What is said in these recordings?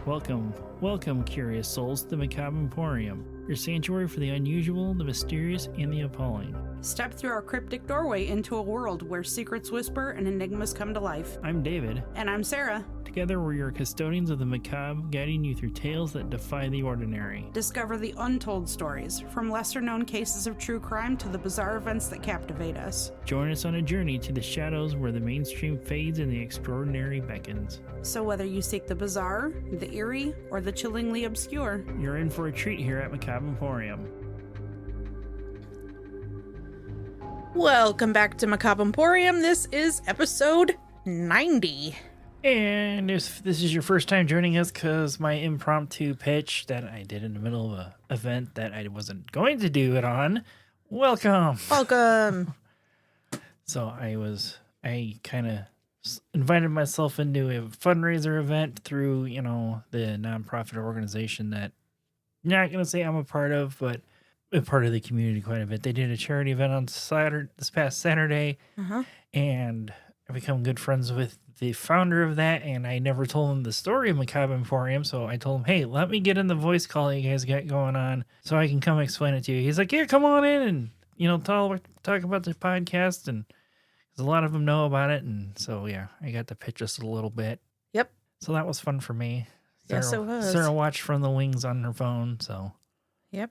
Welcome, curious souls, to the Macabre Emporium, your sanctuary for the unusual, the mysterious, and the appalling. Step through our cryptic doorway into a world where secrets whisper and enigmas come to life. I'm David. And I'm Sarah. Together, we're your custodians of the macabre, guiding you through tales that defy the ordinary. Discover the untold stories, from lesser-known cases of true crime to the bizarre events that captivate us. Join us on a journey to the shadows where the mainstream fades and the extraordinary beckons. So whether you seek the bizarre, the eerie, or the chillingly obscure, you're in for a treat here at Macabre Emporium. Welcome back to Macabre Emporium. This is episode 90. And if this is your first time joining us, because my impromptu pitch that I did in the middle of an event that I wasn't going to do it on, welcome. Welcome. So I kind of invited myself into a fundraiser event through, the nonprofit organization that I'm not going to say I'm a part of, but a part of the community quite a bit. They did a charity event on this past Saturday, and I become good friends with the founder of that, and I never told him the story of Macabre Emporium, so I told him, hey, let me get in the voice call you guys got going on so I can come explain it to you. He's like, yeah, come on in and, talk about the podcast, and a lot of them know about it, and so, yeah, I got to pitch us a little bit. Yep. So that was fun for me. Yes, it was. Sarah watched from the wings on her phone, so. Yep.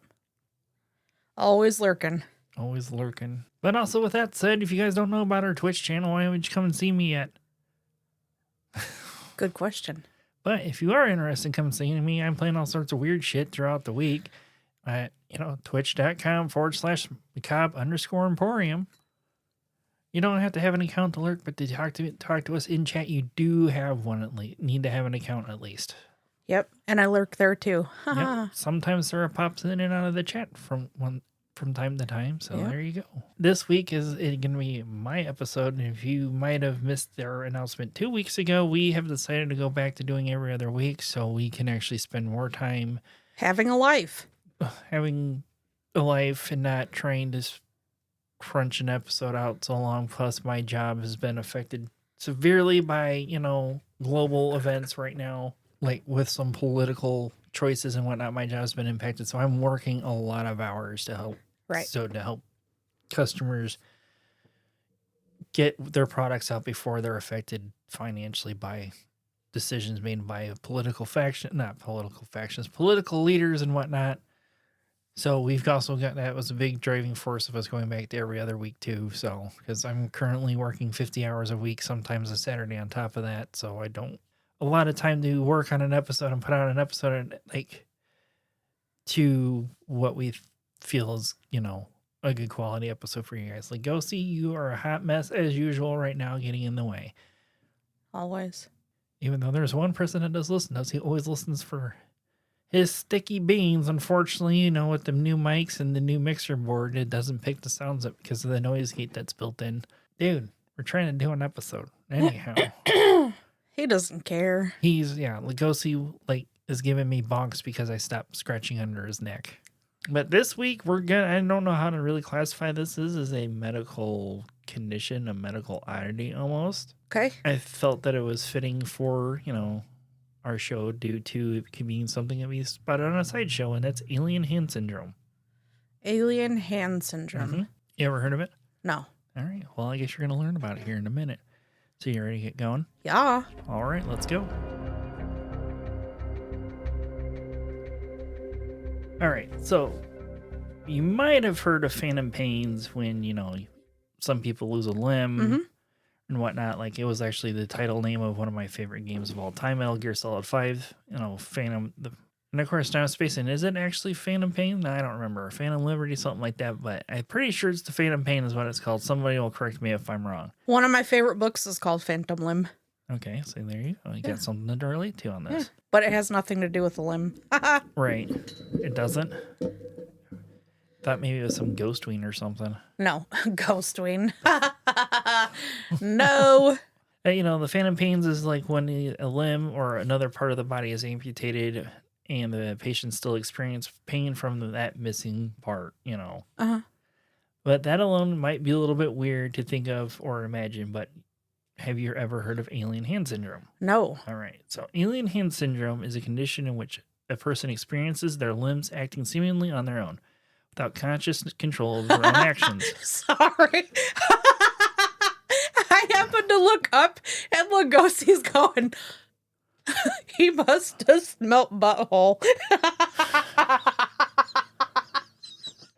Always lurking. Always lurking. But also, with that said, if you guys don't know about our Twitch channel, why haven't you come and see me yet? Good question. But if you are interested in coming and seeing me, I'm playing all sorts of weird shit throughout the week at, twitch.com/macabre_emporium. You don't have to have an account to lurk, but to talk to us in chat, you do have one at least. Need to have an account at least. Yep, and I lurk there too. Yep. Sometimes Sarah pops in and out of the chat from time to time, so Yep. There you go. This week is going to be my episode, and if you might have missed our announcement 2 weeks ago, we have decided to go back to doing every other week so we can actually spend more time having a life and not trying to crunch an episode out so long. Plus, my job has been affected severely by, global events right now, like with some political choices and whatnot. My job's been impacted, so I'm working a lot of hours to help. Right. So to help customers get their products out before they're affected financially by decisions made by political leaders and whatnot. So we've also got, that was a big driving force of us going back to every other week too. So, because I'm currently working 50 hours a week, sometimes a Saturday on top of that. So I don't a lot of time to work on an episode and put out an episode to what we feel is, a good quality episode for you guys. Like, go see, you are a hot mess as usual right now, getting in the way. Always. Even though there's one person that does listen, he always listens for his sticky beans. Unfortunately, with the new mics and the new mixer board, it doesn't pick the sounds up because of the noise gate that's built in. Dude, we're trying to do an episode. Anyhow. He doesn't care. Lugosi is giving me bonks because I stopped scratching under his neck. But this week I don't know how to really classify this as a medical condition, a medical oddity almost. Okay. I felt that it was fitting for, our show due to it being something that we spotted on a sideshow, and that's alien hand syndrome. Alien hand syndrome. Mm-hmm. You ever heard of it? No. All right. Well, I guess you're going to learn about it here in a minute. So you ready to get going? Yeah. All right, let's go. All right, so you might have heard of phantom pains when, some people lose a limb and whatnot. Like, it was actually the title name of one of my favorite games of all time, Metal Gear Solid 5, Phantom. And of course, now I'm spacing. Is it actually Phantom Pain? No, I don't remember. Phantom Liberty, something like that. But I'm pretty sure it's the Phantom Pain is what it's called. Somebody will correct me if I'm wrong. One of my favorite books is called Phantom Limb. Okay, so there you go. You got something to relate to on this. Yeah, but it has nothing to do with the limb. Right. It doesn't? Thought maybe it was some ghost ween or something. No, ghost ween. No. The phantom pains is like when a limb or another part of the body is amputated and the patient still experience pain from that missing part, But that alone might be a little bit weird to think of or imagine, but Have you ever heard of alien hand syndrome? No. All right. So, alien hand syndrome is a condition in which a person experiences their limbs acting seemingly on their own without conscious control of their own actions. Sorry. I happened to look up and Lugosi's going, he must have smelt butthole.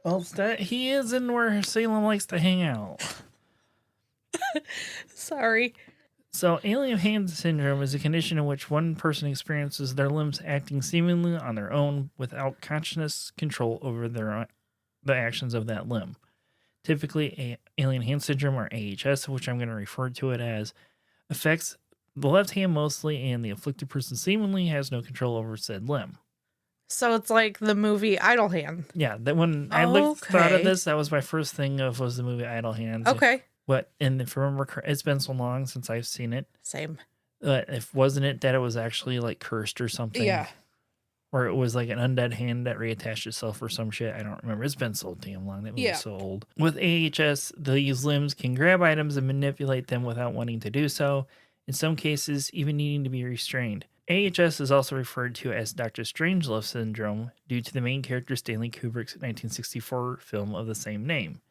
Well, he is in where Salem likes to hang out. Sorry. So, alien hand syndrome is a condition in which one person experiences their limbs acting seemingly on their own without conscious control over the actions of that limb. Typically, alien hand syndrome, or AHS, which I'm going to refer to it as, affects the left hand mostly, and the afflicted person seemingly has no control over said limb. So it's like the movie Idle Hand. Yeah, that when I thought of this, that was my first thing was the movie Idle Hands. Okay. But and if I remember, it's been so long since I've seen it. Same. If wasn't it that it was actually like cursed or something? Yeah. Or it was like an undead hand that reattached itself or some shit. I don't remember. It's been so damn long. That movie's so old. With AHS, these limbs can grab items and manipulate them without wanting to do so. In some cases, even needing to be restrained. AHS is also referred to as Dr. Strangelove syndrome due to the main character Stanley Kubrick's 1964 film of the same name.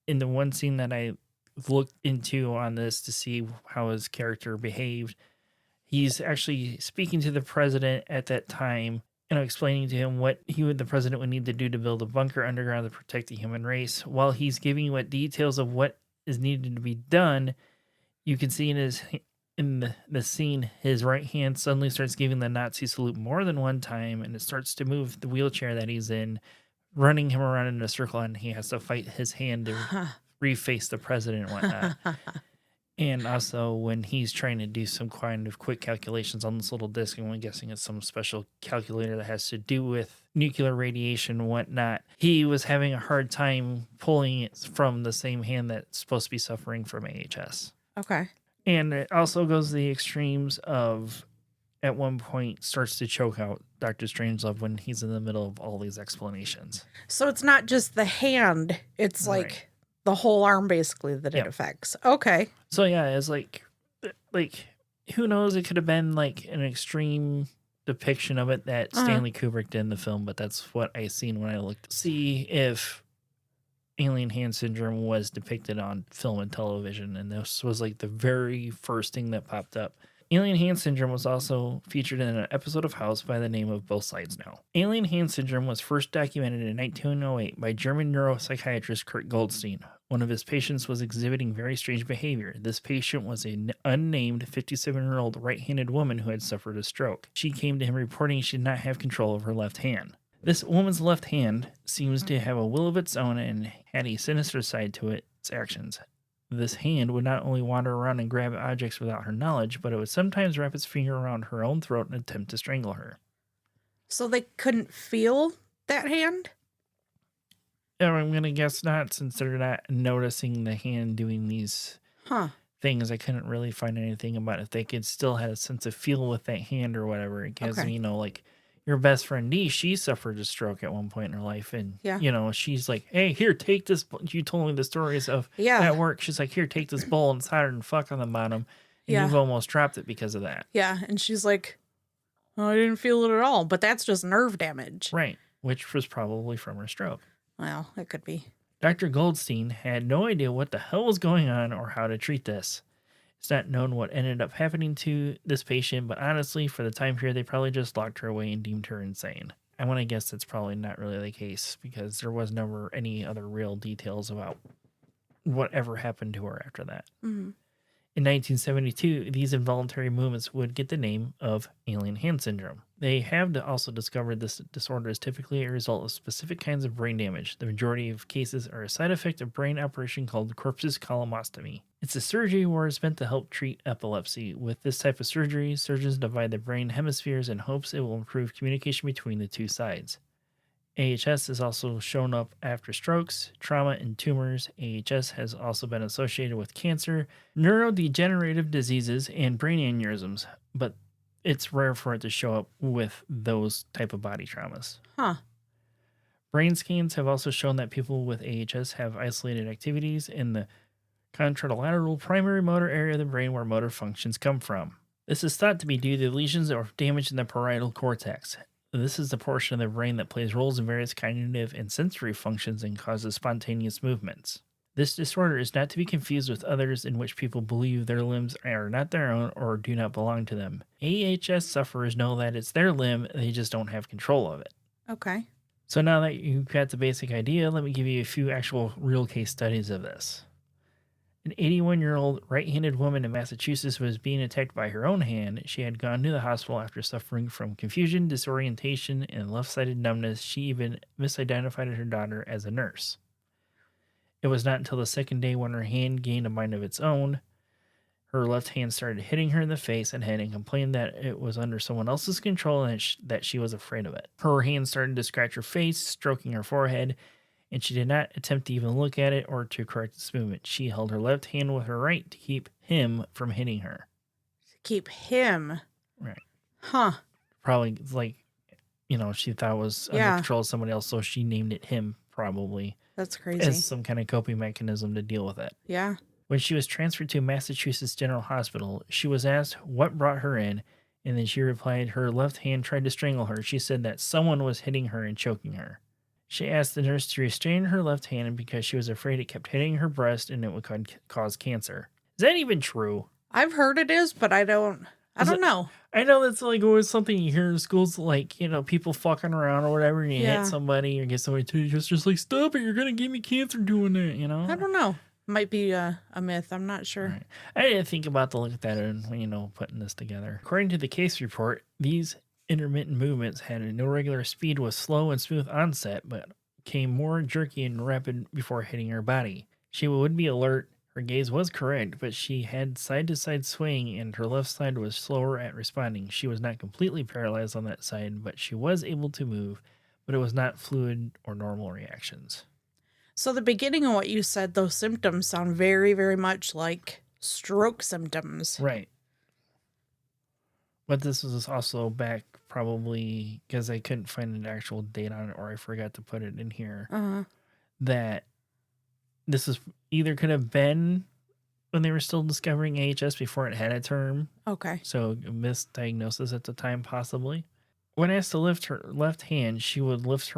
In the one scene that I looked into on this to see how his character behaved, he's actually speaking to the president at that time, explaining to him what the president would need to do to build a bunker underground to protect the human race. While he's giving what details of what is needed to be done, you can see in the scene, his right hand suddenly starts giving the Nazi salute more than one time, and it starts to move the wheelchair that he's in, running him around in a circle, and he has to fight his hand to reface the president and whatnot. And also when he's trying to do some kind of quick calculations on this little disc, and I'm guessing it's some special calculator that has to do with nuclear radiation and whatnot, he was having a hard time pulling it from the same hand that's supposed to be suffering from AHS. Okay. And it also goes to the extremes of, at one point, starts to choke out Dr. Strangelove when he's in the middle of all these explanations. So it's not just the hand, it's like the whole arm basically that it affects. Okay. So yeah, it's like who knows? It could have been like an extreme depiction of it that Stanley Kubrick did in the film, but that's what I seen when I looked to see if alien hand syndrome was depicted on film and television, and this was like the very first thing that popped up. Alien hand syndrome was also featured in an episode of House by the name of Both Sides Now. Alien hand syndrome was first documented in 1908 by German neuropsychiatrist Kurt Goldstein. One of his patients was exhibiting very strange behavior. This patient was an unnamed 57-year-old right-handed woman who had suffered a stroke. She came to him reporting she did not have control of her left hand. This woman's left hand seems to have a will of its own and had a sinister side to its actions. This hand would not only wander around and grab objects without her knowledge, but it would sometimes wrap its finger around her own throat and attempt to strangle her. So they couldn't feel that hand? I'm going to guess not, since they're not noticing the hand doing these things. I couldn't really find anything about if they could still have a sense of feel with that hand or whatever. Because, like your best friend Dee, she suffered a stroke at one point in her life. And, she's like, hey, here, take this. You told me the stories of at work. She's like, here, take this bowl and solder and fuck on the bottom. And you've almost dropped it because of that. Yeah. And she's like, oh, I didn't feel it at all. But that's just nerve damage. Right. Which was probably from her stroke. Well, it could be. Dr. Goldstein had no idea what the hell was going on or how to treat this. It's not known what ended up happening to this patient, but honestly, for the time period, they probably just locked her away and deemed her insane. I want to guess that's probably not really the case, because there was never any other real details about whatever happened to her after that. Mm-hmm. In 1972, these involuntary movements would get the name of alien hand syndrome. They have also discovered this disorder is typically a result of specific kinds of brain damage. The majority of cases are a side effect of brain operation called corpus calostomy. It's a surgery where it's meant to help treat epilepsy. With this type of surgery, surgeons divide the brain hemispheres in hopes it will improve communication between the two sides. AHS has also shown up after strokes, trauma, and tumors. AHS has also been associated with cancer, neurodegenerative diseases, and brain aneurysms, but it's rare for it to show up with those type of body traumas. Brain scans have also shown that people with AHS have isolated activities in the contralateral primary motor area of the brain where motor functions come from. This is thought to be due to lesions or damage in the parietal cortex. This is the portion of the brain that plays roles in various cognitive and sensory functions and causes spontaneous movements. This disorder is not to be confused with others in which people believe their limbs are not their own or do not belong to them. AHS sufferers know that it's their limb, they just don't have control of it. Okay. So now that you've got the basic idea, let me give you a few actual real case studies of this. An 81-year-old right-handed woman in Massachusetts was being attacked by her own hand. She had gone to the hospital after suffering from confusion, disorientation, and left-sided numbness. She even misidentified her daughter as a nurse. It was not until the second day when her hand gained a mind of its own. Her left hand started hitting her in the face and head and complained that it was under someone else's control and that she was afraid of it. Her hand started to scratch her face, stroking her forehead, and she did not attempt to even look at it or to correct its movement. She held her left hand with her right to keep him from hitting her. Keep him? Right. Huh. Probably like, she thought it was under control of somebody else, so she named it him probably. That's crazy. As some kind of coping mechanism to deal with it. Yeah. When she was transferred to Massachusetts General Hospital, she was asked what brought her in, and then she replied her left hand tried to strangle her. She said that someone was hitting her and choking her. She asked the nurse to restrain her left hand because she was afraid it kept hitting her breast and it would cause cancer. Is that even true? I've heard it is, but I don't know. I know that's like always something you hear in schools, like, people fucking around or whatever, and you hit somebody or get somebody to you, just like, stop it, you're going to give me cancer doing that, I don't know. Might be a myth. I'm not sure. Right. I didn't think about to look at that when, putting this together. According to the case report, these intermittent movements had an irregular speed with slow and smooth onset, but became more jerky and rapid before hitting her body. She would be alert. Her gaze was correct, but she had side-to-side swaying and her left side was slower at responding. She was not completely paralyzed on that side, but she was able to move, but it was not fluid or normal reactions. So the beginning of what you said, those symptoms sound very, very much like stroke symptoms. Right. But this was also back probably because I couldn't find an actual date on it or I forgot to put it in here. That this is either could have been when they were still discovering AHS before it had a term. Okay. So a misdiagnosis at the time, possibly. When asked to lift her left hand, she would lift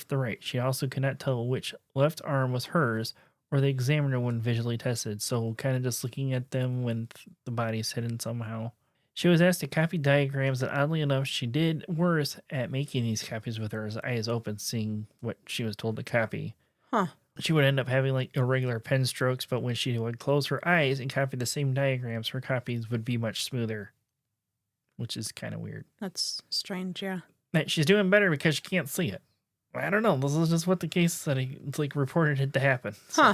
the right. She also could not tell which left arm was hers or the examiner when visually tested. So kind of just looking at them when the body's hidden somehow. She was asked to copy diagrams, and oddly enough, she did worse at making these copies with her eyes open, seeing what she was told to copy. Huh. She would end up having like irregular pen strokes, but when she would close her eyes and copy the same diagrams, her copies would be much smoother, which is kind of weird. That's strange, yeah. But she's doing better because she can't see it. I don't know. This is just what the case said. It's like reported it to happen. So.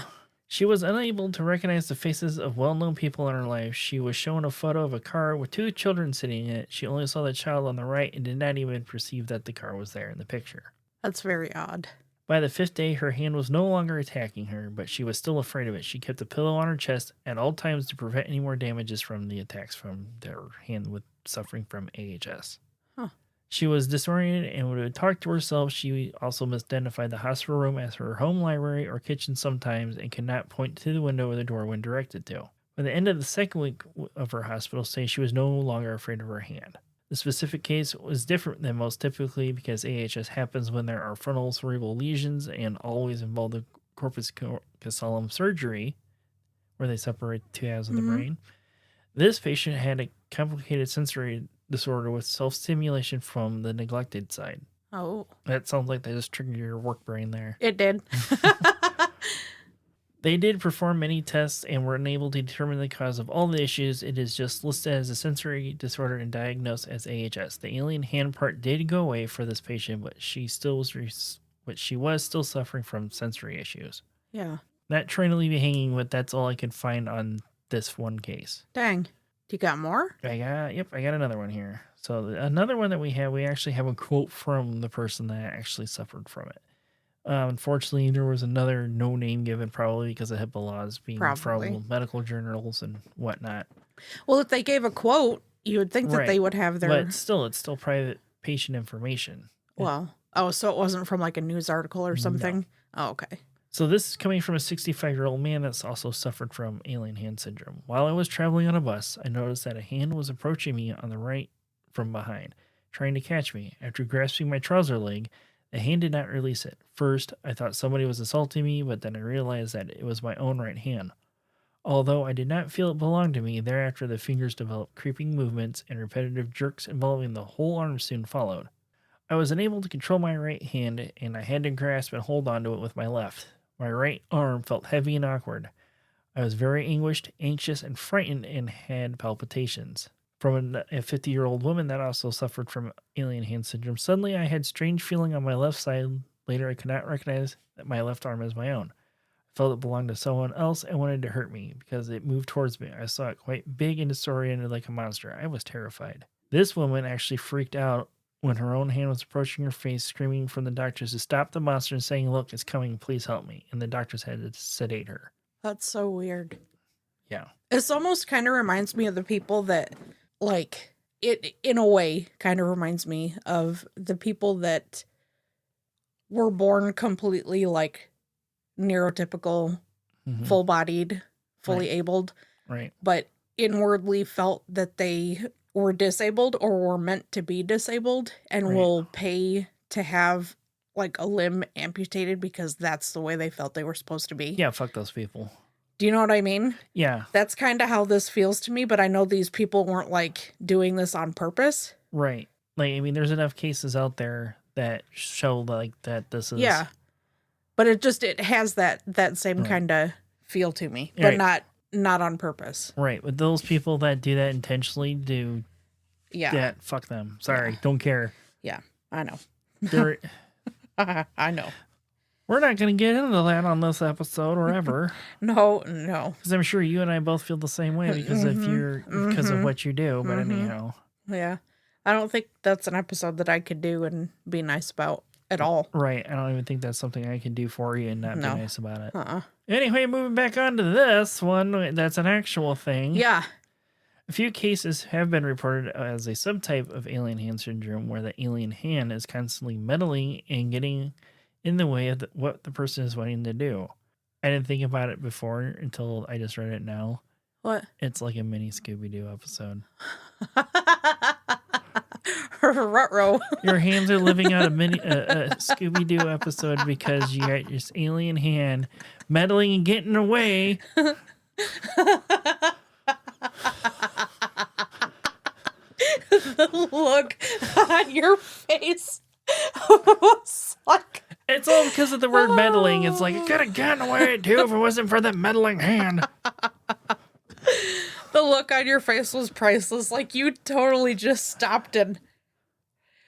She was unable to recognize the faces of well-known people in her life. She was shown a photo of a car with two children sitting in it. She only saw the child on the right and did not even perceive that the car was there in the picture. That's very odd. By the fifth day, her hand was no longer attacking her, but she was still afraid of it. She kept a pillow on her chest at all times to prevent any more damages from the attacks from their hand with suffering from AHS. She was disoriented and would talk to herself. She also misidentified the hospital room as her home library or kitchen sometimes and could not point to the window or the door when directed to. By the end of the second week of her hospital stay, she was no longer afraid of her hand. The specific case was different than most typically because AHS happens when there are frontal cerebral lesions and always involve the corpus callosum surgery, where they separate the two halves of the brain. This patient had a complicated sensory disorder with self-stimulation from the neglected side. Oh. That sounds like they just triggered your work brain there. It did. They did perform many tests and were unable to determine the cause of all the issues. It is just listed as a sensory disorder and diagnosed as AHS. The alien hand part did go away for this patient, but she was still suffering from sensory issues. Yeah. Not trying to leave you hanging, but that's all I could find on this one case. Dang. You got more? I got another one here. So another one that we actually have a quote from the person that actually suffered from it. Unfortunately, there was another no name given, probably because of HIPAA laws being from medical journals and whatnot. Well, if they gave a quote, you would think that they would have their... But still, it's still private patient information. Well, so it wasn't from like a news article or something? No. Oh, okay. So this is coming from a 65-year-old man that's also suffered from alien hand syndrome. While I was traveling on a bus, I noticed that a hand was approaching me on the right from behind, trying to catch me. After grasping my trouser leg, the hand did not release it. First, I thought somebody was assaulting me, but then I realized that it was my own right hand. Although I did not feel it belonged to me, thereafter the fingers developed creeping movements and repetitive jerks involving the whole arm soon followed. I was unable to control my right hand, and I had to grasp and hold onto it with my left. My right arm felt heavy and awkward. I was very anguished, anxious, and frightened and had palpitations. From a 50-year-old woman that also suffered from alien hand syndrome, suddenly I had strange feeling on my left side. Later, I could not recognize that my left arm as my own. I felt it belonged to someone else and wanted to hurt me because it moved towards me. I saw it quite big and disoriented like a monster. I was terrified. This woman actually freaked out when her own hand was approaching her face, screaming from the doctors to stop the monster and saying, "Look, it's coming, please help me." And the doctors had to sedate her. That's so weird. Yeah. This almost kind of reminds me of the people that, like, it in a way kind of reminds me of the people that were born completely, like, neurotypical, full-bodied, fully abled, Right. but inwardly felt that they were disabled or were meant to be disabled and will pay to have, like, a limb amputated because that's the way they felt they were supposed to be. Yeah, fuck those people. Do you know what I mean? Yeah. That's kind of how this feels to me, but I know these people weren't, like, doing this on purpose. Right. Like, I mean, there's enough cases out there that show, like, that this is... Yeah. But it has that same kind of feel to me, but not on purpose. Right. But those people that do that intentionally do that, fuck them. Sorry. Don't care. Yeah, I know. They're... I know. We're not going to get into that on this episode or ever. No. Because I'm sure you and I both feel the same way because because of what you do. But anyhow. Yeah. I don't think that's an episode that I could do and be nice about at all. Right. I don't even think that's something I can do for you and not be nice about it. Anyway, moving back on to this one, that's an actual thing. Yeah. A few cases have been reported as a subtype of alien hand syndrome where the alien hand is constantly meddling and getting in the way of what the person is wanting to do. I didn't think about it before until I just read it now. What? It's like a mini Scooby-Doo episode. Ruh-roh. Your hands are living out a Scooby-Doo episode because you got this alien hand meddling and getting away. The look on your face was like... It's all because of the word meddling. It's like, it could have gotten away too if it wasn't for the meddling hand. The look on your face was priceless. Like, you totally just stopped and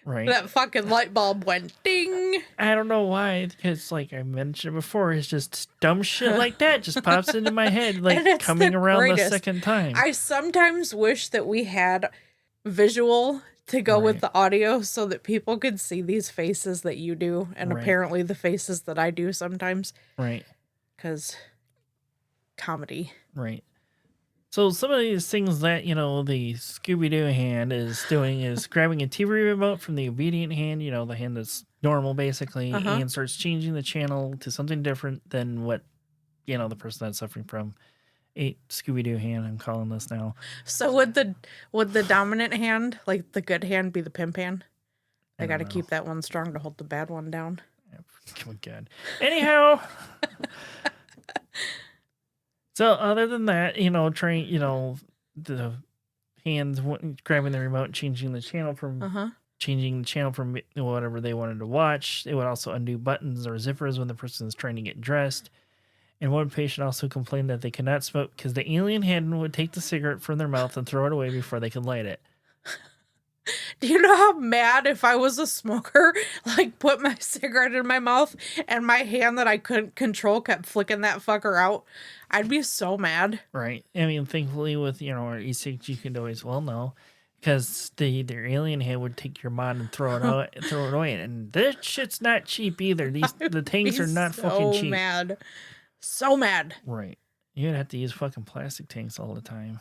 that fucking light bulb went ding. I don't know why, because like I mentioned before, it's just dumb shit like that just pops into my head, like coming around the second time. I sometimes wish that we had visual to go with the audio so that people could see these faces that you do and apparently the faces that I do sometimes. Right. Because comedy. Right. So some of these things that, the Scooby-Doo hand is doing is grabbing a TV remote from the obedient hand, the hand that's normal basically, and starts changing the channel to something different than what, the person that's suffering from a Scooby-Doo hand, I'm calling this now. So would the dominant hand, like the good hand, be the pimp hand? I got to keep that one strong to hold the bad one down. Oh, God. Anyhow... So other than that, the hands grabbing the remote, changing the channel from whatever they wanted to watch. It would also undo buttons or zippers when the person is trying to get dressed. And one patient also complained that they could not smoke because the alien hand would take the cigarette from their mouth and throw it away before they could light it. Do you know how mad if I was a smoker, like put my cigarette in my mouth and my hand that I couldn't control kept flicking that fucker out? I'd be so mad. Right. I mean, thankfully with, our e-cigs, you can always, know, because their alien hand would take your mod and throw it away. And this shit's not cheap either. The tanks are not fucking cheap. So mad. Right. You'd have to use fucking plastic tanks all the time.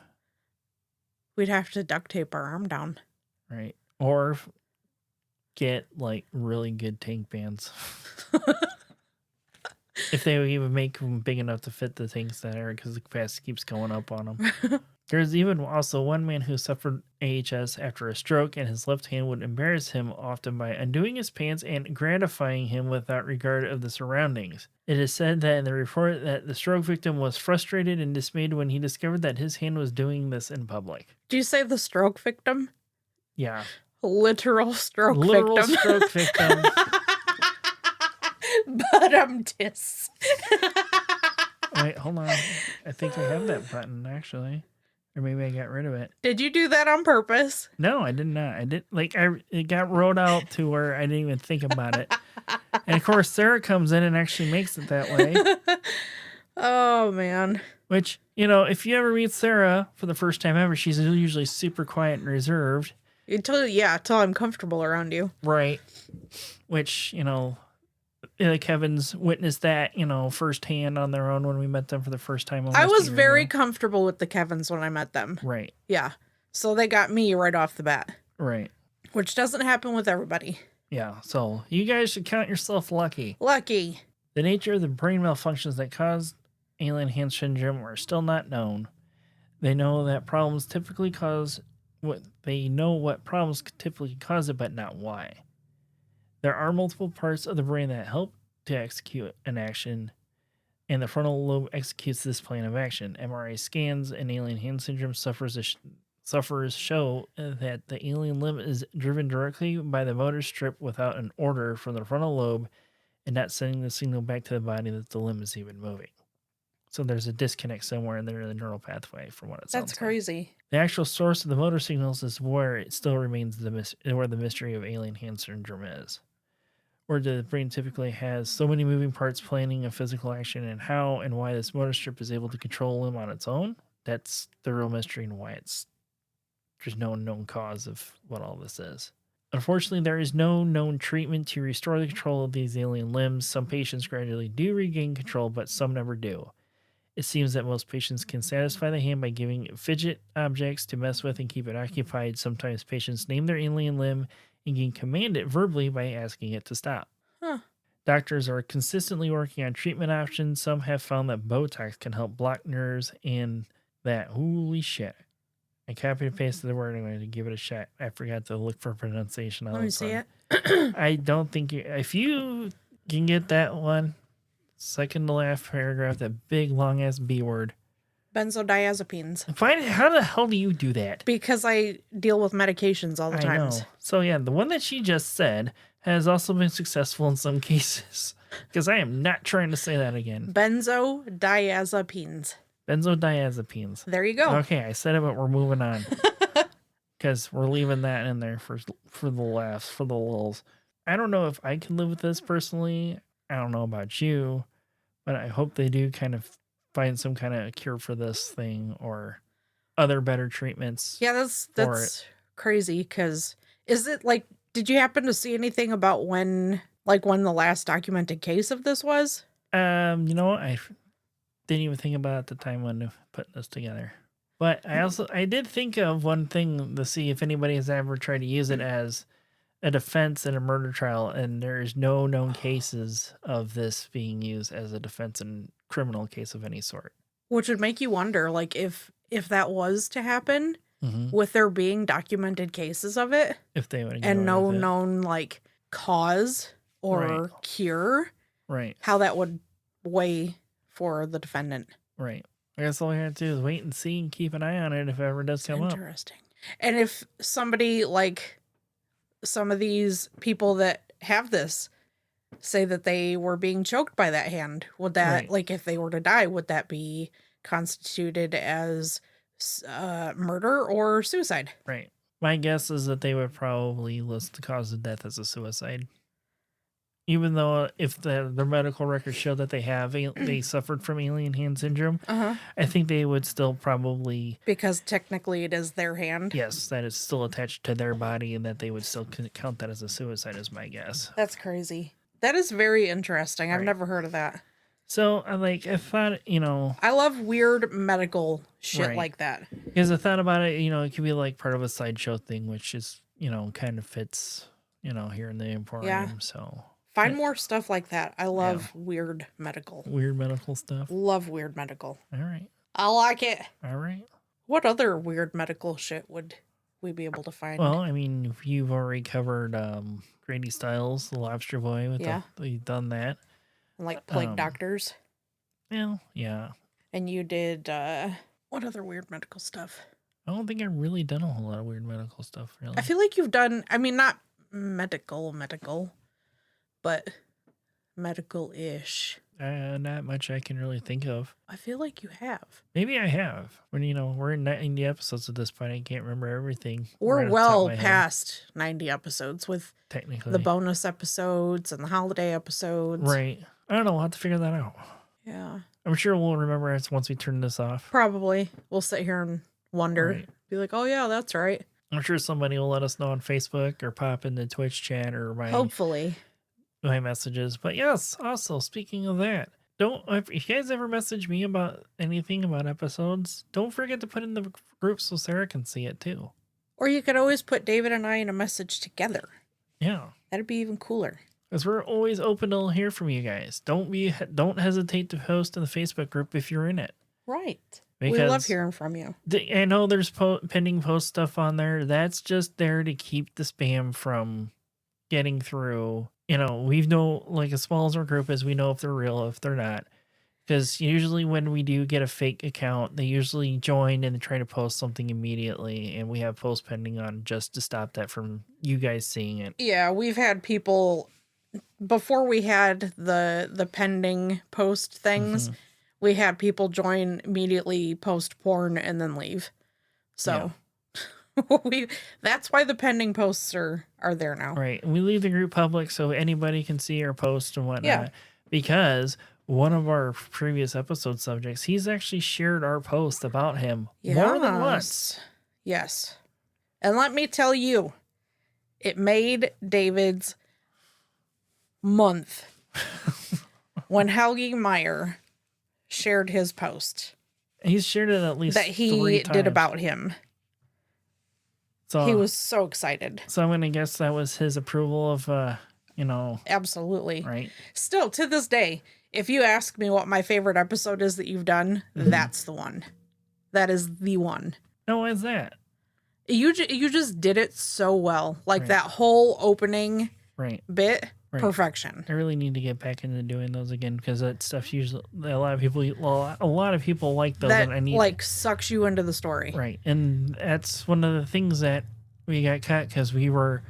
We'd have to duct tape our arm down. Right. Or get, like, really good tank bands. If they would even make them big enough to fit the tanks that are, because the capacity keeps going up on them. There's even also one man who suffered AHS after a stroke, and his left hand would embarrass him often by undoing his pants and gratifying him without regard of the surroundings. It is said that in the report that the stroke victim was frustrated and dismayed when he discovered that his hand was doing this in public. Do you say the stroke victim? Yeah. Literal stroke Literal victim. stroke victim. But I'm dis. Wait, hold on. I think I have that button, actually. Or maybe I got rid of it. Did you do that on purpose? No, I did not. I did it got rolled out to where I didn't even think about it. And of course, Sarah comes in and actually makes it that way. Oh man. Which, if you ever meet Sarah for the first time ever, she's usually super quiet and reserved. Until I'm comfortable around you. Right. Which, Kevin's witnessed that, firsthand on their own when we met them for the first time. I was very comfortable with the Kevins when I met them. Right. Yeah. So they got me right off the bat. Right. Which doesn't happen with everybody. Yeah. So you guys should count yourself lucky. Lucky. The nature of the brain malfunctions that caused alien hand syndrome are still not known. They know what problems typically cause it, but not why. There are multiple parts of the brain that help to execute an action, and the frontal lobe executes this plan of action. MRI scans and alien hand syndrome sufferers show that the alien limb is driven directly by the motor strip without an order from the frontal lobe and not sending the signal back to the body that the limb is even moving. So there's a disconnect somewhere in there in the neural pathway from what it sounds like. That's crazy. The actual source of the motor signals is where it still remains where the mystery of alien hand syndrome is. Where the brain typically has so many moving parts planning a physical action, and how and why this motor strip is able to control them on its own. That's the real mystery, and why there's no known cause of what all this is. Unfortunately, there is no known treatment to restore the control of these alien limbs. Some patients gradually do regain control, but some never do. It seems that most patients can satisfy the hand by giving it fidget objects to mess with and keep it occupied. Sometimes patients name their alien limb and can command it verbally by asking it to stop. Huh. Doctors are consistently working on treatment options. Some have found that Botox can help block nerves, and that, holy shit. I copied and pasted the word. I'm going to give it a shot. I forgot to look for pronunciation. Let me see it. I don't think if you can get that one, second to last paragraph, that big long ass B word. Benzodiazepines. How the hell do you do that? Because I deal with medications all the time. I know. So yeah, the one that she just said has also been successful in some cases. Because I am not trying to say that again. Benzodiazepines. Benzodiazepines. There you go. Okay, I said it, but we're moving on. Because we're leaving that in there for the laughs, for the lulz. I don't know if I can live with this personally. I don't know about you, but I hope they do kind of find some kind of cure for this thing or other better treatments. Yeah, that's crazy. Because is it like, did you happen to see anything about when the last documented case of this was? I didn't even think about it at the time when putting this together. But I did think of one thing to see if anybody has ever tried to use it as a defense in a murder trial, and there's no known cases of this being used as a defense in criminal case of any sort. Which would make you wonder, like, if that was to happen, with there being documented cases of it, if they would, and no known like cause or cure, right? How that would weigh for the defendant, right? I guess all we have to do is wait and see and keep an eye on it if it ever does come up. Interesting. And if somebody like some of these people that have this say that they were being choked by that hand, would that, like, if they were to die, would that be constituted as murder or suicide? Right. My guess is that they would probably list the cause of death as a suicide. Even though if their medical records show that they suffered from alien hand syndrome, I think they would still probably... Because technically it is their hand? Yes, that is still attached to their body, and that they would still count that as a suicide is my guess. That's crazy. That is very interesting. I've never heard of that. So, I thought, I love weird medical shit like that. Because I thought about it, it could be like part of a sideshow thing, which is, kind of fits, here in the Emporium, so... Find more stuff like that. I love weird medical. Weird medical stuff. Love weird medical. All right. I like it. All right. What other weird medical shit would we be able to find? Well, I mean, you've already covered Grady Stiles, the lobster boy. We've done that. And like plague doctors. Well, yeah. And you did, what other weird medical stuff? I don't think I've really done a whole lot of weird medical stuff, really. I feel like you've done, I mean, not medical, but medical-ish. Not much I can really think of. I feel like you have. Maybe I have. When, we're in 90 episodes at this point, I can't remember everything. We're right well past 90 episodes with technically the bonus episodes and the holiday episodes. Right. I don't know. We'll have to figure that out. Yeah. I'm sure we'll remember it once we turn this off. Probably. We'll sit here and wonder. Right. Be like, oh, yeah, that's right. I'm sure somebody will let us know on Facebook or pop in the Twitch chat or hopefully my messages. But yes, also speaking of that, if you guys ever message me about anything about episodes, don't forget to put in the group so Sarah can see it too. Or you could always put David and I in a message together. Yeah. That'd be even cooler. Because we're always open to hear from you guys. Don't hesitate to post in the Facebook group if you're in it. Right. Because we love hearing from you. I know there's pending post stuff on there. That's just there to keep the spam from getting through. We know, like, as small as our group is, we know if they're real, if they're not. Because usually when we do get a fake account, they usually join and try to post something immediately. And we have post pending on just to stop that from you guys seeing it. Yeah, we've had people, before we had the pending post things, we had people join, immediately post porn, and then leave. So that's why the pending posts are there now. Right. And we leave the group public so anybody can see our posts and whatnot. Yeah. Because one of our previous episode subjects, he's actually shared our post about him more than once. Yes. And let me tell you, it made David's month when Helgi Meyer shared his post. He's shared it at least that he did about him. So he was so excited. So I'm going to guess that was his approval of, Absolutely. Right. Still, to this day, if you ask me what my favorite episode is that you've done, that's the one. That is the one. No, why is that? You just did it so well. Like that whole opening bit. Right. Perfection. I really need to get back into doing those again because that stuff usually a lot of people like those. That and I need sucks you into the story. Right, and that's one of the things that we got cut because we were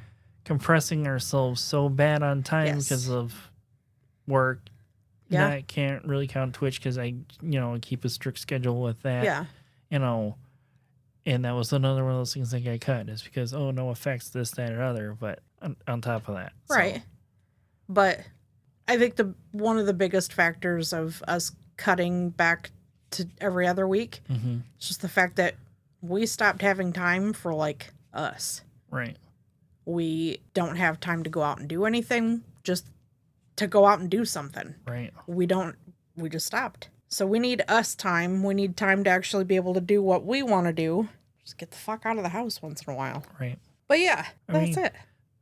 compressing ourselves so bad on time because of work. Yeah, I can't really count Twitch because I keep a strict schedule with that. Yeah, and that was another one of those things that got cut is because no effects, this, that, or other. But on top of that, right. But I think one of the biggest factors of us cutting back to every other week is just the fact that we stopped having time for us. Right. We don't have time to go out and do anything, just to go out and do something. Right. We just stopped. So we need us time. We need time to actually be able to do what we want to do. Just get the fuck out of the house once in a while. Right. But yeah, that's it.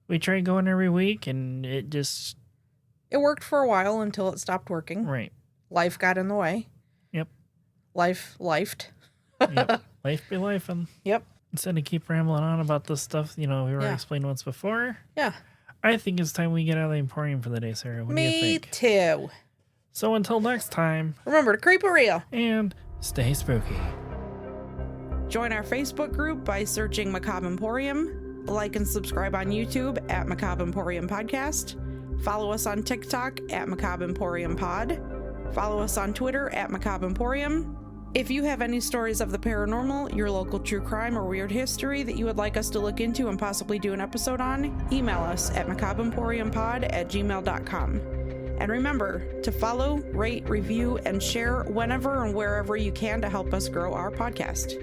We tried going every week, and it worked for a while until it stopped working. Right. Life got in the way. Yep. Lifed. Yep. Life be life. Yep. Instead of keep rambling on about this stuff, we already explained once before. Yeah. I think it's time we get out of the Emporium for the day, Sarah. What do you think? Me too. So until next time. Remember to creep it real. And stay spooky. Join our Facebook group by searching Macabre Emporium. Like and subscribe on YouTube at Macabre Emporium Podcast. Follow us on TikTok at Macabre Emporium Pod. Follow us on Twitter at Macabre Emporium. If you have any stories of the paranormal, your local true crime, or weird history that you would like us to look into and possibly do an episode on, email us at macabreemporiumpod@gmail.com. And remember to follow, rate, review, and share whenever and wherever you can to help us grow our podcast.